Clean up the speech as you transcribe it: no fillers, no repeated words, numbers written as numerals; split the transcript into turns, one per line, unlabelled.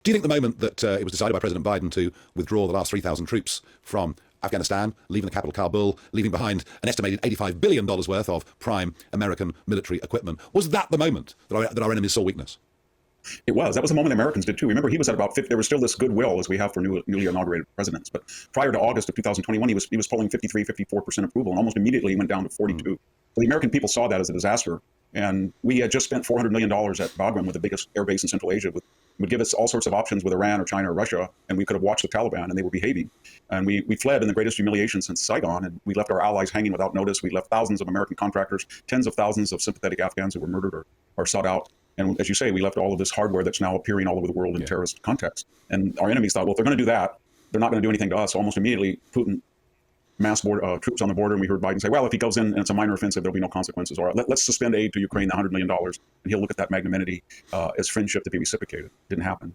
Do you think the moment that it was decided by President Biden to withdraw the last 3,000 troops from Afghanistan, leaving the capital Kabul, leaving behind an estimated $85 billion worth of prime American military equipment, was that the moment that our enemies saw weakness?
It was. That was the moment the Americans did too. Remember, he was at about 50. There was still this goodwill as we have for newly inaugurated presidents. But prior to August of 2021, he was polling 53, 54% approval, and almost immediately he went down to 42. So the American people saw that as a disaster. And we had just spent $400 million at Bagram, with the biggest air base in Central Asia, would give us all sorts of options with Iran or China or Russia, and we could have watched the Taliban, and they were behaving. And we fled in the greatest humiliation since Saigon, and we left our allies hanging without notice. We left thousands of American contractors, tens of thousands of sympathetic Afghans who were murdered or sought out. And as you say, we left all of this hardware that's now appearing all over the world in terrorist context. And our enemies thought, well, if they're going to do that, they're not going to do anything to us. So almost immediately, Putin massed troops on the border, and we heard Biden say, well, if he goes in and it's a minor offensive, there'll be no consequences. Or let's suspend aid to Ukraine, the $100 million, and he'll look at that magnanimity as friendship to be reciprocated. Didn't happen.